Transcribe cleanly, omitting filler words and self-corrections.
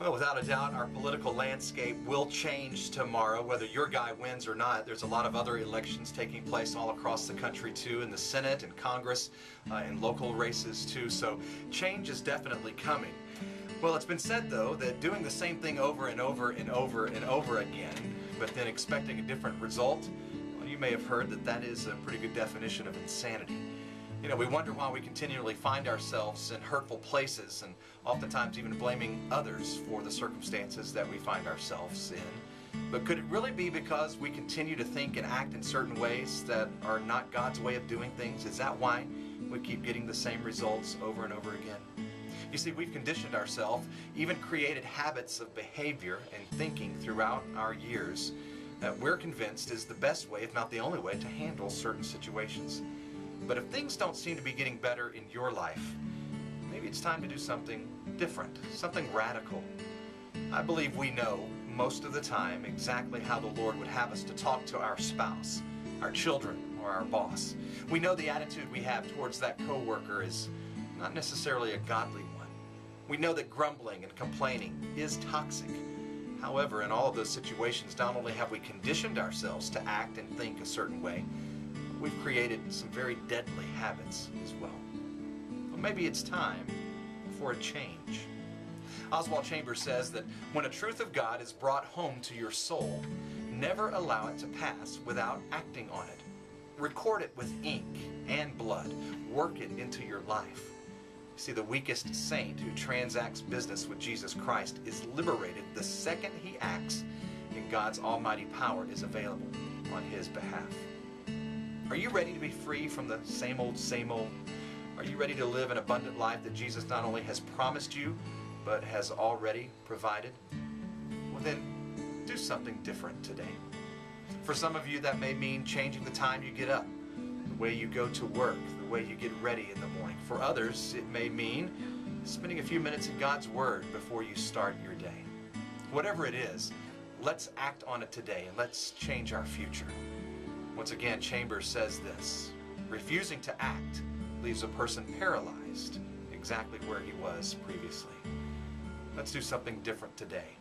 Well, without a doubt, our political landscape will change tomorrow, whether your guy wins or not. There's a lot of other elections taking place all across the country, too, in the Senate and Congress and local races, too. So change is definitely coming. Well, it's been said, though, that doing the same thing over and over and over and over again, but then expecting a different result, well, you may have heard that that is a pretty good definition of insanity. You know, we wonder why we continually find ourselves in hurtful places and oftentimes even blaming others for the circumstances that we find ourselves in. But could it really be because we continue to think and act in certain ways that are not God's way of doing things? Is that why we keep getting the same results over and over again? You see, we've conditioned ourselves, even created habits of behavior and thinking throughout our years that we're convinced is the best way, if not the only way, to handle certain situations. But if things don't seem to be getting better in your life, maybe it's time to do something different, something radical. I believe we know most of the time exactly how the Lord would have us to talk to our spouse, our children, or our boss. We know the attitude we have towards that coworker is not necessarily a godly one. We know that grumbling and complaining is toxic. However, in all of those situations, not only have we conditioned ourselves to act and think a certain way, we've created some very deadly habits as well. Well, maybe it's time for a change. Oswald Chambers says that when a truth of God is brought home to your soul, never allow it to pass without acting on it. Record it with ink and blood. Work it into your life. You see, the weakest saint who transacts business with Jesus Christ is liberated the second he acts, and God's almighty power is available on his behalf. Are you ready to be free from the same old, same old? Are you ready to live an abundant life that Jesus not only has promised you, but has already provided? Well then, do something different today. For some of you, that may mean changing the time you get up, the way you go to work, the way you get ready in the morning. For others, it may mean spending a few minutes in God's Word before you start your day. Whatever it is, let's act on it today and let's change our future. Once again, Chambers says this: refusing to act leaves a person paralyzed exactly where he was previously. Let's do something different today.